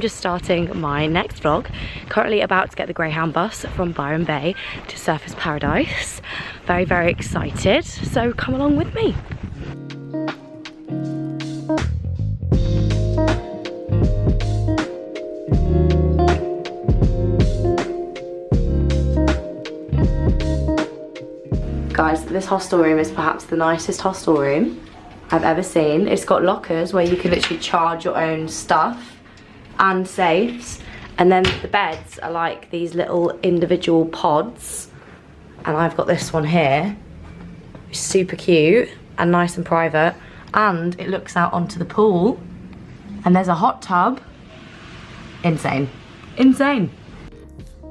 just starting my next vlog. Currently about to get the Greyhound bus from Byron Bay to Surfers Paradise. Very, very excited, so come along with me. Guys, this hostel room is perhaps the nicest hostel room I've ever seen. It's got lockers where you can literally charge your own stuff and safes. And then the beds are like these little individual pods. And I've got this one here. It's super cute and nice and private. And it looks out onto the pool. And there's a hot tub. Insane. Insane.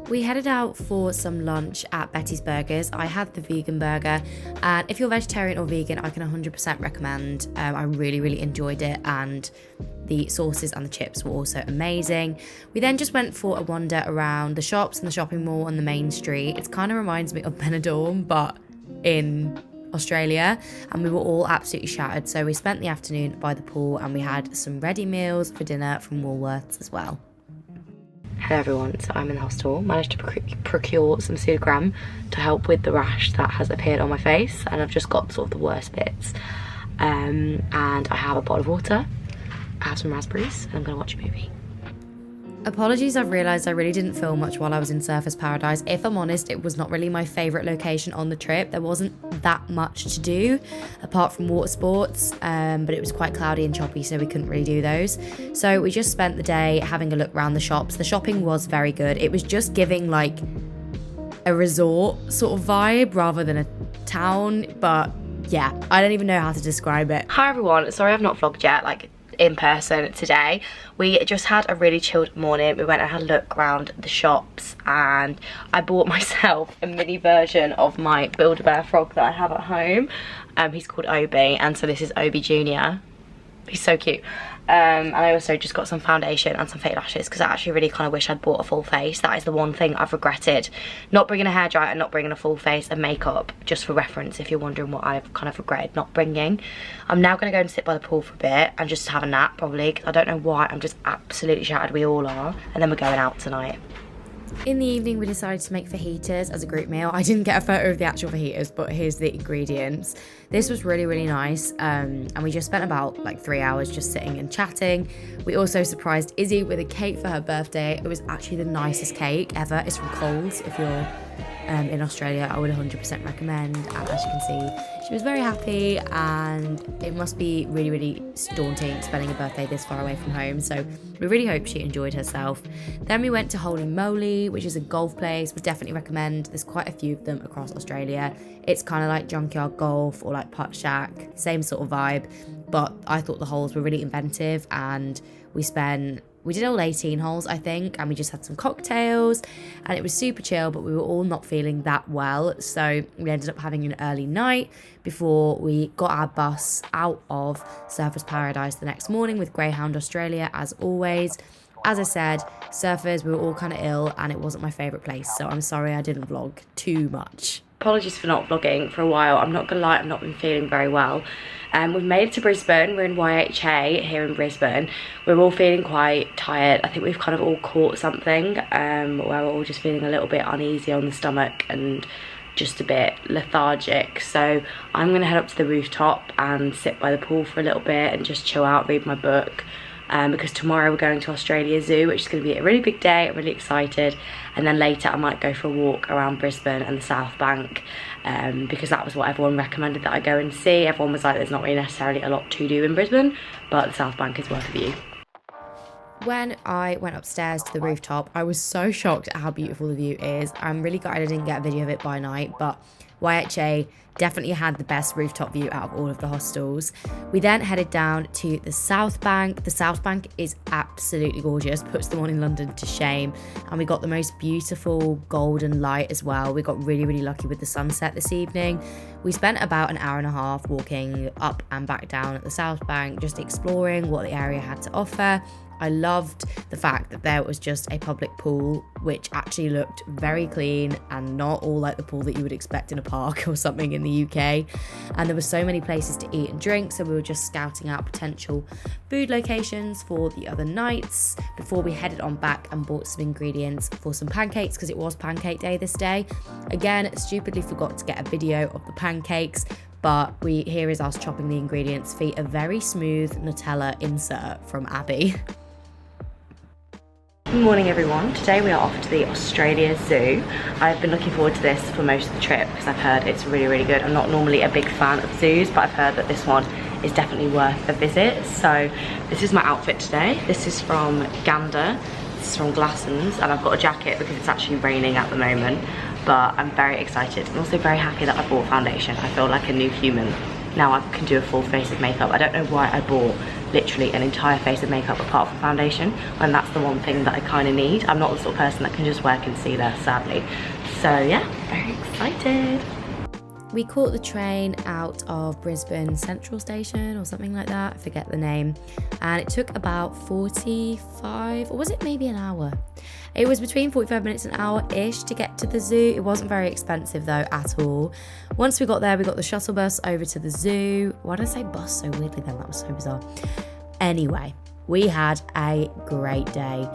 We headed out for some lunch at Betty's Burgers. I had the vegan burger, and if you're vegetarian or vegan, I can 100% recommend. I really enjoyed it, and the sauces and the chips were also amazing. We then just went for a wander around the shops and the shopping mall on the main street. It kind of reminds me of Benidorm, but in Australia, and we were all absolutely shattered. So we spent the afternoon by the pool, and we had some ready meals for dinner from Woolworths as well. Hello everyone, so I'm in the hostel, managed to procure some Sudocrem to help with the rash that has appeared on my face, and I've just got sort of the worst bits. And I have a bottle of water, I have some raspberries, and I'm going to watch a movie. Apologies, I've realised I really didn't film much while I was in Surfers Paradise. If I'm honest, it was not really my favourite location on the trip. There wasn't that much to do apart from water sports, but it was quite cloudy and choppy, so we couldn't really do those. So we just spent the day having a look around the shops. The shopping was very good. It was just giving like a resort sort of vibe rather than a town, but yeah, I don't even know how to describe it. Hi everyone, sorry I've not vlogged yet, like in person today. We just had a really chilled morning. We went and had a look around the shops, and I bought myself a mini version of my Build-A-Bear frog that I have at home. He's called Obi, and so this is Obi Jr. He's so cute. And I also just got some foundation and some fake lashes because I actually really kind of wish I'd bought a full face. That is the one thing I've regretted, not bringing a hairdryer and not bringing a full face and makeup, just for reference if you're wondering what I've kind of regretted not bringing. I'm now going to go and sit by the pool for a bit and just have a nap probably, because I don't know why, I'm just absolutely shattered. We all are. And then we're going out tonight. In the evening, we decided to make fajitas as a group meal. I didn't get a photo of the actual fajitas, but here's the ingredients. This was really nice, and we just spent about like 3 hours just sitting and chatting. We also surprised Izzy with a cake for her birthday. It was actually the nicest cake ever. It's from Coles. If you're in Australia, I would 100% recommend. And as you can see, she was very happy, and it must be really daunting spending a birthday this far away from home, so we really hope she enjoyed herself. Then we went to Holy Moly, which is a golf place. Would definitely recommend. There's quite a few of them across Australia. It's kind of like Junkyard Golf or like Putt Shack, same sort of vibe, but I thought the holes were really inventive, and we did all 18 holes, I think, and we just had some cocktails, and it was super chill, but we were all not feeling that well, so we ended up having an early night before we got our bus out of Surfers Paradise the next morning with Greyhound Australia, as always. As I said, Surfers, we were all kind of ill, and it wasn't my favourite place, so I'm sorry I didn't vlog too much. Apologies for not vlogging for a while. I'm not gonna lie, I've not been feeling very well. We've made it to Brisbane. We're in YHA here in Brisbane. We're all feeling quite tired. I think we've kind of all caught something where we're all just feeling a little bit uneasy on the stomach and just a bit lethargic. So I'm gonna head up to the rooftop and sit by the pool for a little bit and just chill out, read my book. Because tomorrow we're going to Australia Zoo, which is going to be a really big day. I'm really excited. And then later I might go for a walk around Brisbane and the South Bank, because that was what everyone recommended that I go and see. Everyone was like, there's not really necessarily a lot to do in Brisbane, but the South Bank is worth a view. When I went upstairs to the rooftop, I was so shocked at how beautiful the view is. I'm really glad I didn't get a video of it by night, but YHA definitely had the best rooftop view out of all of the hostels. We then headed down to the South Bank. The South Bank is absolutely gorgeous, puts the one in London to shame, and we got the most beautiful golden light as well. We got really lucky with the sunset this evening. We spent about an hour and a half walking up and back down at the South Bank, just exploring what the area had to offer. I loved the fact that there was just a public pool, which actually looked very clean and not all like the pool that you would expect in a park or something in the UK. And there were so many places to eat and drink, so we were just scouting out potential food locations for the other nights before we headed on back and bought some ingredients for some pancakes, because it was pancake day this day. Again, stupidly forgot to get a video of the pancakes, but here is us chopping the ingredients for a very smooth Nutella insert from Abby. Good morning everyone. Today we are off to the Australia Zoo. I've been looking forward to this for most of the trip because I've heard it's really, really good. I'm not normally a big fan of zoos, but I've heard that this one is definitely worth a visit. So this is my outfit today. This is from Gander, this is from Glassons, and I've got a jacket because it's actually raining at the moment, but I'm very excited and also very happy that I bought foundation. I feel like a new human. Now I can do a full face of makeup. I don't know why I bought literally an entire face of makeup apart from foundation, when that's the one thing that I kind of need. I'm not the sort of person that can just wear concealer, sadly. So yeah, very excited. We caught the train out of Brisbane Central Station or something like that, I forget the name, and it took about 45, or was it maybe an hour? It was between 45 minutes and an hour-ish to get to the zoo. It wasn't very expensive though at all. Once we got there, we got the shuttle bus over to the zoo. Why did I say bus so weirdly then? That was so bizarre. Anyway, we had a great day.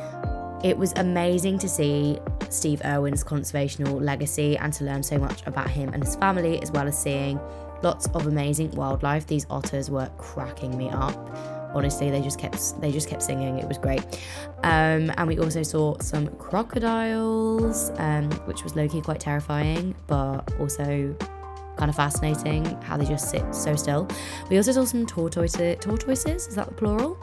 It was amazing to see Steve Irwin's conservational legacy and to learn so much about him and his family, as well as seeing lots of amazing wildlife. These otters were cracking me up. Honestly, they just kept singing. It was great. And we also saw some crocodiles, which was low-key quite terrifying, but also kind of fascinating how they just sit so still. We also saw some tortoises, is that the plural?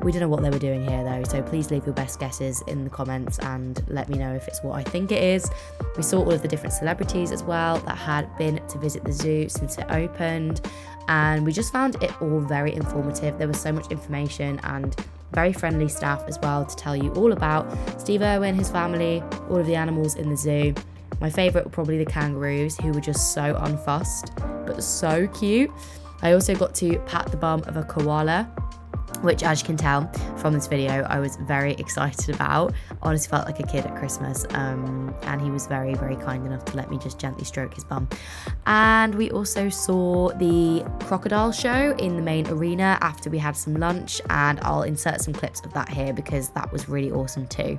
We don't know what they were doing here though, so please leave your best guesses in the comments and let me know if it's what I think it is. We saw all of the different celebrities as well that had been to visit the zoo since it opened, and we just found it all very informative. There was so much information and very friendly staff as well to tell you all about Steve Irwin, his family, all of the animals in the zoo. My favourite were probably the kangaroos, who were just so unfussed but so cute. I also got to pat the bum of a koala, which, as you can tell from this video, I was very excited about. Honestly felt like a kid at Christmas, and he was very, very kind enough to let me just gently stroke his bum. And we also saw the crocodile show in the main arena after we had some lunch, and I'll insert some clips of that here because that was really awesome too.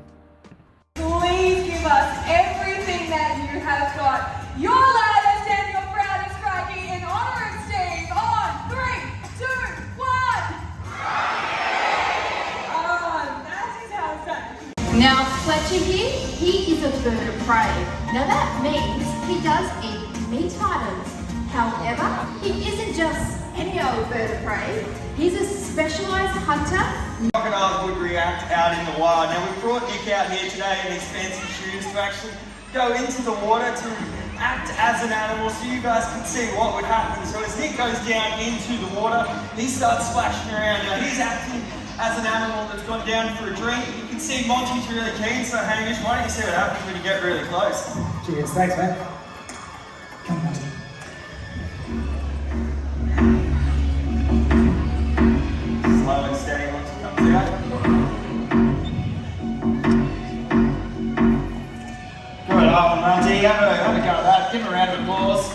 Please give us everything that you have got. Your loudest and your proudest crikey in honor of Steve on 3, 2, 1. Now, Fletcher here, he is a bird of prey. Now that means he does eat meat items. However, he isn't just any old bird of prey. He's a specialised hunter. Crocodiles would react out in the wild. Now we've brought Nick out here today in his fancy shoes to actually go into the water to act as an animal so you guys can see what would happen. So as Nick goes down into the water, he starts splashing around. Now he's acting as an animal that's gone down for a drink. You can see Monty's really keen, so Hamish, why don't you see what happens when you get really close? Cheers, thanks mate. Come on. Slow and steady once it comes out. Good on, Monty. Have a go at that. Give him a round of applause.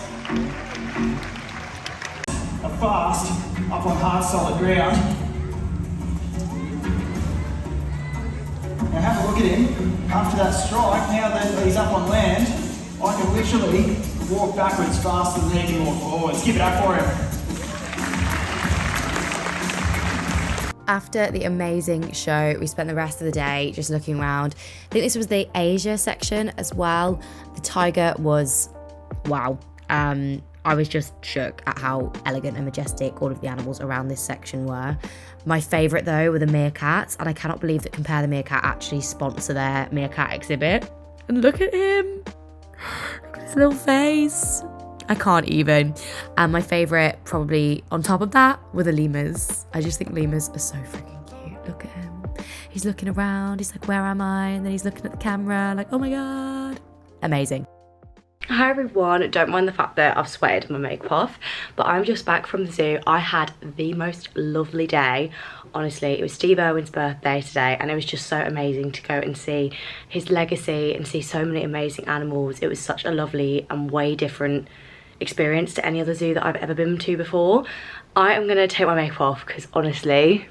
A fast, up on hard, solid ground. Now have a look at him. After that strike, now that he's up on land, I can literally walk backwards faster than he can walk forwards. Give it up for him. After the amazing show, we spent the rest of the day just looking around. I think this was the Asia section as well. The tiger was, wow. I was just shook at how elegant and majestic all of the animals around this section were. My favourite though were the meerkats, and I cannot believe that Compare the Meerkat actually sponsor their meerkat exhibit. And look at him. Look at his little face. I can't even. And my favourite, probably on top of that, were the lemurs. I just think lemurs are so freaking cute. Look at him. He's looking around. He's like, where am I? And then he's looking at the camera like, oh my God. Amazing. Hi everyone, don't mind the fact that I've sweated my makeup off, but I'm just back from the zoo. I had the most lovely day. Honestly, it was Steve Irwin's birthday today and it was just so amazing to go and see his legacy and see so many amazing animals. It was such a lovely and way different experience to any other zoo that I've ever been to before. I am gonna take my makeup off because honestly,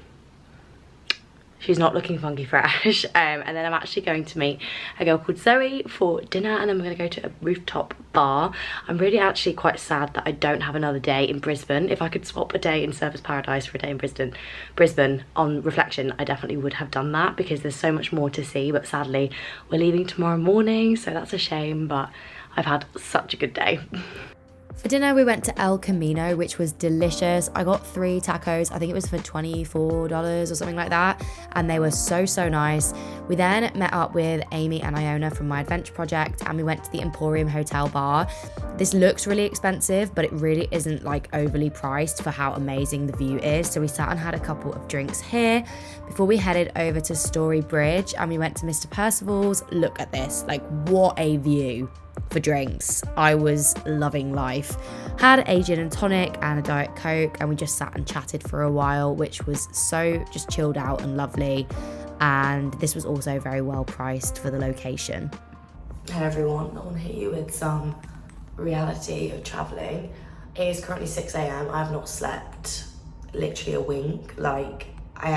she's not looking funky fresh. And then I'm actually going to meet a girl called Zoe for dinner and then we're going to go to a rooftop bar. I'm really actually quite sad that I don't have another day in Brisbane. If I could swap a day in Surfers Paradise for a day in Brisbane, on reflection, I definitely would have done that because there's so much more to see. But sadly, we're leaving tomorrow morning, so that's a shame, but I've had such a good day. For dinner, we went to El Camino, which was delicious. I got 3 tacos. I think it was for $24 or something like that. And they were so, so nice. We then met up with Amy and Iona from my adventure project and we went to the Emporium Hotel bar. This looks really expensive, but it really isn't like overly priced for how amazing the view is. So we sat and had a couple of drinks here before we headed over to Story Bridge and we went to Mr. Percival's. Look at this, like what a view. For drinks, I was loving life. Had a gin and tonic and a Diet Coke and we just sat and chatted for a while, which was so just chilled out and lovely, and this was also very well priced for the location. Hey everyone, I want to hit you with some reality of travelling. It is currently 6 AM. I have not slept literally a wink. Like I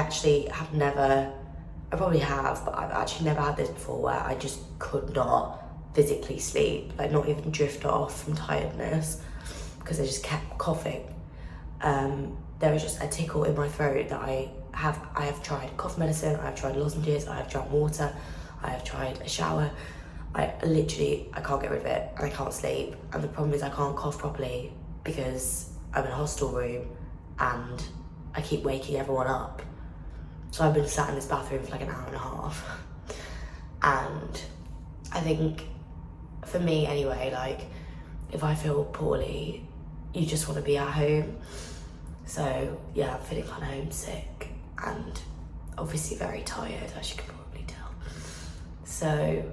probably have, but I've actually never had this before where I just could not physically sleep, like not even drift off from tiredness because I just kept coughing. There was just a tickle in my throat that I have tried cough medicine, I have tried lozenges, I have tried water, I have tried a shower. I can't get rid of it and I can't sleep, and the problem is I can't cough properly because I'm in a hostel room and I keep waking everyone up. So I've been sat in this bathroom for like an hour and a half, and I think for me anyway, like if I feel poorly, you just want to be at home. So yeah, I'm feeling kind of homesick and obviously very tired, as you can probably tell. So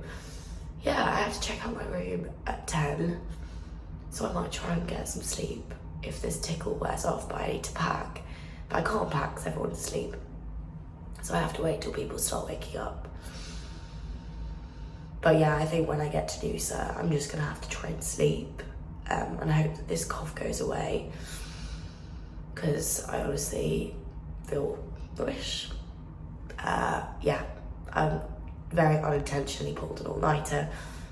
yeah, I have to check out my room at 10, so I might try and get some sleep if this tickle wears off, but I need to pack. But I can't pack because everyone's asleep, so I have to wait till people start waking up. But yeah, I think when I get to Noosa, I'm just gonna have to try and sleep. And I hope that this cough goes away because I honestly feel rubbish. Yeah, I'm very unintentionally pulled an all-nighter.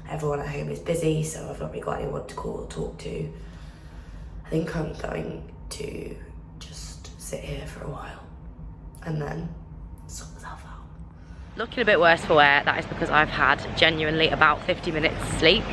Everyone at home is busy, so I've not really got anyone to call or talk to. I think I'm going to just sit here for a while and then sort myself out. Looking a bit worse for wear, that is because I've had genuinely about 50 minutes sleep.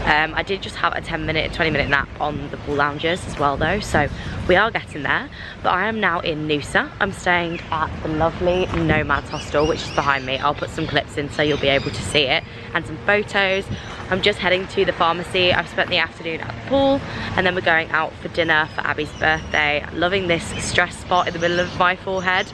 I did just have a 20-minute nap on the pool lounges as well though, so we are getting there. But I am now in Noosa. I'm staying at the lovely Nomads hostel, which is behind me. I'll put some clips in so you'll be able to see it, and some photos. I'm just heading to the pharmacy. I've spent the afternoon at the pool and then we're going out for dinner for Abby's birthday. Loving this stress spot in the middle of my forehead.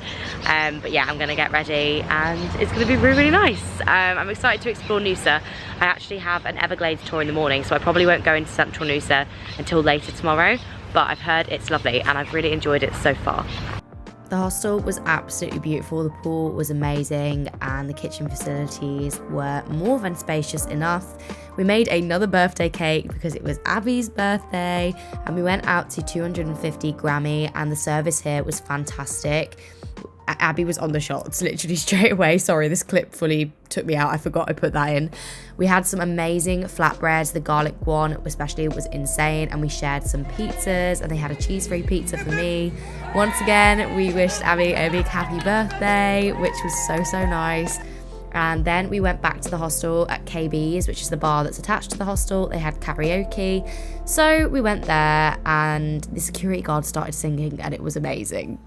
But yeah, I'm gonna get ready and it's gonna be really, really nice. I'm excited to explore Noosa. I actually have an Everglades tour in the morning, so I probably won't go into central Noosa until later tomorrow, but I've heard it's lovely and I've really enjoyed it so far. The hostel was absolutely beautiful, the pool was amazing, and the kitchen facilities were more than spacious enough. We made another birthday cake because it was Abby's birthday, and we went out to 250 Grammy, and the service here was fantastic. Abby was on the shots literally straight away. Sorry, this clip fully took me out. I forgot I put that in. We had some amazing flatbreads. The garlic one especially was insane, and we shared some pizzas, and they had a cheese-free pizza for me. Once again, we wished Abby a big happy birthday, which was so, so nice. And then we went back to the hostel at KB's, which is the bar that's attached to the hostel. They had karaoke. So we went there and the security guard started singing and it was amazing.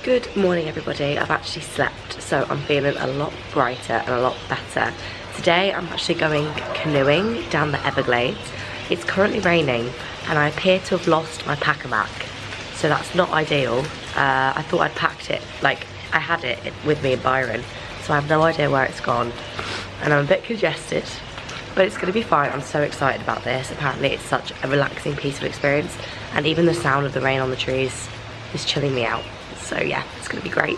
Good morning everybody. I've actually slept, so I'm feeling a lot brighter and a lot better. Today I'm actually going canoeing down the Everglades. It's currently raining and I appear to have lost my pack-a-mac, so that's not ideal. I thought I'd packed it, like I had it with me in Byron, so I have no idea where it's gone and I'm a bit congested, but it's going to be fine. I'm so excited about this. Apparently it's such a relaxing, peaceful experience, and even the sound of the rain on the trees is chilling me out. So yeah, it's gonna be great.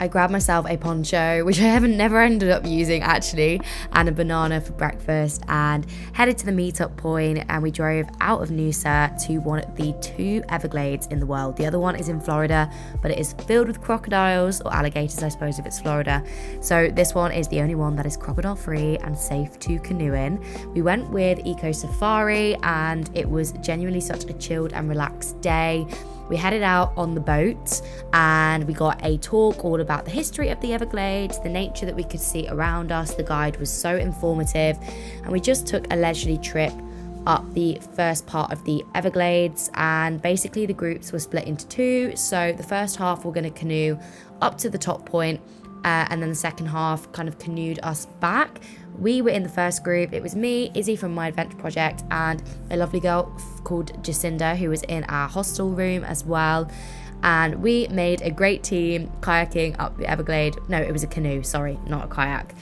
I grabbed myself a poncho, which I never ended up using actually, and a banana for breakfast, and headed to the meetup point, and we drove out of Noosa to one of the 2 Everglades in the world. The other one is in Florida, but it is filled with crocodiles, or alligators I suppose if it's Florida. So this one is the only one that is crocodile free and safe to canoe in. We went with Eco Safari and it was genuinely such a chilled and relaxed day. We headed out on the boat and we got a talk all about the history of the Everglades, the nature that we could see around us. The guide was so informative, and we just took a leisurely trip up the first part of the Everglades, and basically the groups were split into 2. So the first half we're going to canoe up to the top point, and then the second half kind of canoed us back. We were in the first group. It was me, Izzy from My Adventure Project, and a lovely girl called Jacinda who was in our hostel room as well. And we made a great team kayaking up the Everglade. No, it was a canoe, sorry, not a kayak.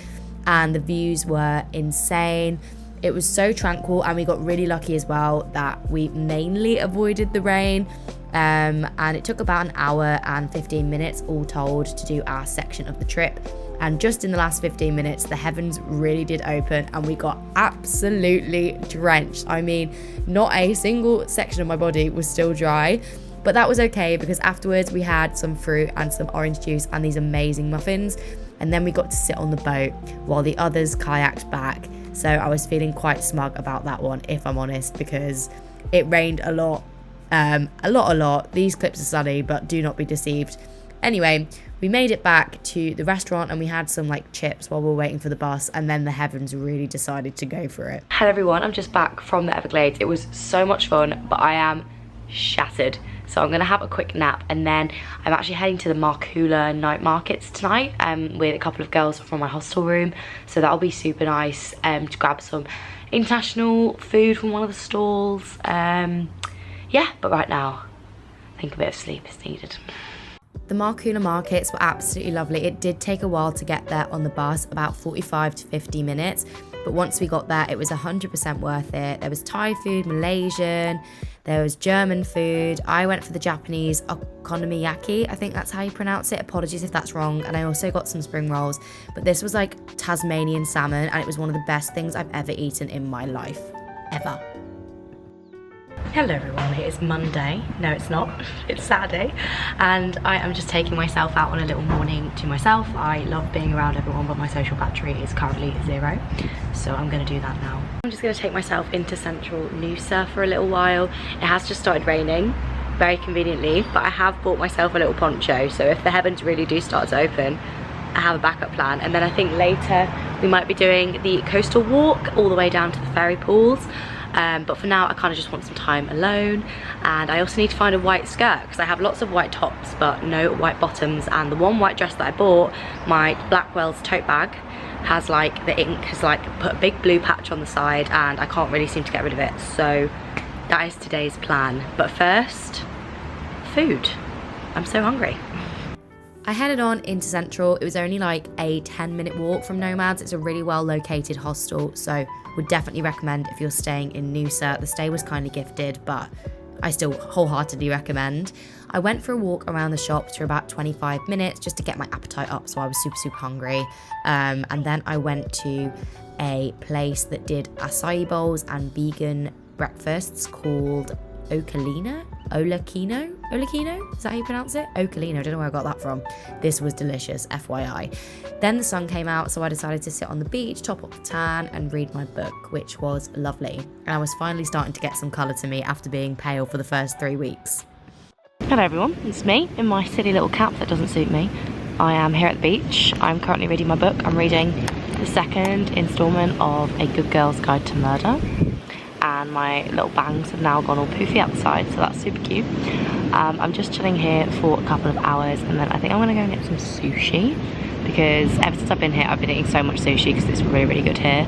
And the views were insane. It was so tranquil, and we got really lucky as well that we mainly avoided the rain. And it took about an hour and 15 minutes all told to do our section of the trip. And just in the last 15 minutes, the heavens really did open and we got absolutely drenched. I mean, not a single section of my body was still dry, but that was okay because afterwards we had some fruit and some orange juice and these amazing muffins. And then we got to sit on the boat while the others kayaked back. So I was feeling quite smug about that one, if I'm honest, because it rained a lot. A lot. These clips are sunny, but do not be deceived. Anyway, we made it back to the restaurant and we had some like chips while we were waiting for the bus, and then the heavens really decided to go for it. Hello everyone, I'm just back from the Everglades. It was so much fun, but I am shattered. So I'm gonna have a quick nap, and then I'm actually heading to the Marcoola night markets tonight with a couple of girls from my hostel room. So that'll be super nice to grab some international food from one of the stalls. Yeah, but right now, I think a bit of sleep is needed. The Marcoola Markets were absolutely lovely. It did take a while to get there on the bus, about 45 to 50 minutes. But once we got there, it was 100% worth it. There was Thai food, Malaysian, there was German food. I went for the Japanese okonomiyaki, I think that's how you pronounce it. Apologies if that's wrong. And I also got some spring rolls. But this was like Tasmanian salmon, and it was one of the best things I've ever eaten in my life. Ever. Hello everyone, it is Monday. No, it's not. It's Saturday. And I am just taking myself out on a little morning to myself. I love being around everyone, but my social battery is currently 0. So I'm going to do that now. I'm just going to take myself into central Noosa for a little while. It has just started raining, very conveniently, but I have bought myself a little poncho. So if the heavens really do start to open, I have a backup plan. And then I think later we might be doing the coastal walk all the way down to the ferry pools. But for now I kind of just want some time alone, and I also need to find a white skirt because I have lots of white tops but no white bottoms, and the one white dress that I bought, my Blackwell's tote bag, has like the ink has like put a big blue patch on the side and I can't really seem to get rid of it. So that is today's plan. But first, food. I'm so hungry. I headed on into Central. It was only like a 10-minute walk from Nomads. It's a really well located hostel, so would definitely recommend if you're staying in Noosa. The stay was kind of gifted, but I still wholeheartedly recommend. I went for a walk around the shops for about 25 minutes just to get my appetite up, so I was super hungry. And then I went to a place that did acai bowls and vegan breakfasts called Olakino? Is that how you pronounce it? Olakino, I don't know where I got that from. This was delicious, FYI. Then the sun came out, so I decided to sit on the beach, top up the tan, and read my book, which was lovely. And I was finally starting to get some colour to me after being pale for the first 3 weeks. Hello everyone, it's me in my silly little cap that doesn't suit me. I am here at the beach. I'm currently reading my book. I'm reading the second instalment of A Good Girl's Guide to Murder. and my little bangs have now gone all poofy outside, so that's super cute. I'm just chilling here for a couple of hours, and then I think I'm gonna go and get some sushi, because ever since I've been here, I've been eating so much sushi because it's really, really good here.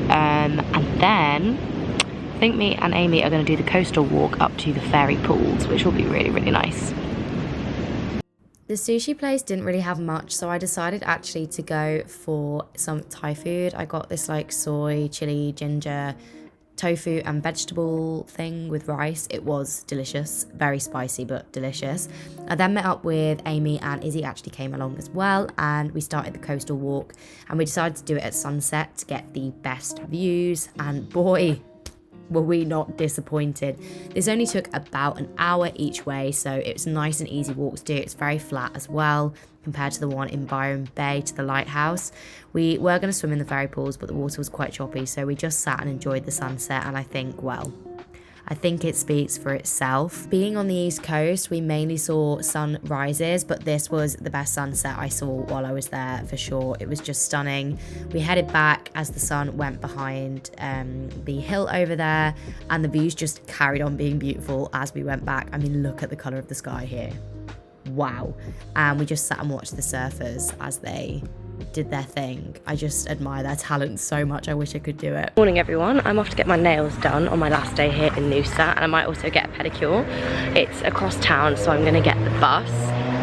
And then I think me and Amy are gonna do the coastal walk up to the fairy pools, which will be really, really nice. The sushi place didn't really have much, so I decided actually to go for some Thai food. I got this like soy, chili, ginger, tofu and vegetable thing with rice. It was delicious, very spicy but delicious. I then met up with Amy, and Izzy actually came along as well, and we started the coastal walk, and we decided to do it at sunset to get the best views, and boy, were we not disappointed. This only took about an hour each way, so it's a nice and easy walk to do. It's very flat as well compared to the one in Byron Bay to the lighthouse. We were going to swim in the fairy pools, but the water was quite choppy, so we just sat and enjoyed the sunset, and I think, well, I think it speaks for itself. Being on the East Coast, we mainly saw sunrises, but this was the best sunset I saw while I was there for sure. It was just stunning. We headed back as the sun went behind the hill over there, and the views just carried on being beautiful as we went back. I mean, look at the colour of the sky here. Wow. And we just sat and watched the surfers as they did their thing. I just admire their talent so much. I wish I could do it. Morning everyone, I'm off to get my nails done on my last day here in Noosa, and I might also get a pedicure. It's across town, so I'm going to get the bus.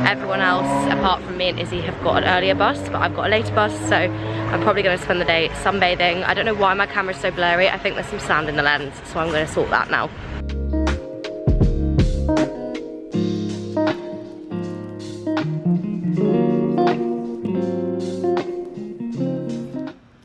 Everyone else apart from me and Izzy have got an earlier bus, but I've got a later bus, so I'm probably going to spend the day sunbathing. I don't know why my camera's so blurry. I think there's some sand in the lens, so I'm going to sort that now.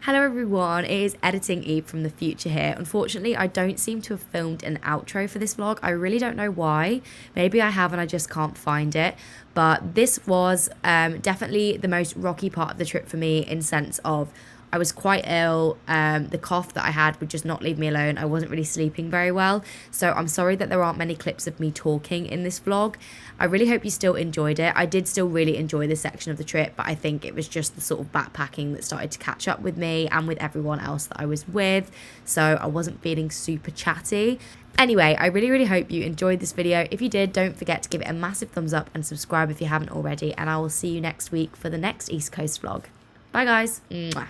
Hello everyone, it is Editing Eve from the future here. Unfortunately, I don't seem to have filmed an outro for this vlog. I really don't know why. Maybe I have and I just can't find it. But this was definitely the most rocky part of the trip for me, in sense of I was quite ill. The cough that I had would just not leave me alone. I wasn't really sleeping very well. So I'm sorry that there aren't many clips of me talking in this vlog. I really hope you still enjoyed it. I did still really enjoy this section of the trip, but I think it was just the sort of backpacking that started to catch up with me and with everyone else that I was with. So I wasn't feeling super chatty. Anyway, I really, really hope you enjoyed this video. If you did, don't forget to give it a massive thumbs up and subscribe if you haven't already. And I will see you next week for the next East Coast vlog. Bye guys. Mwah.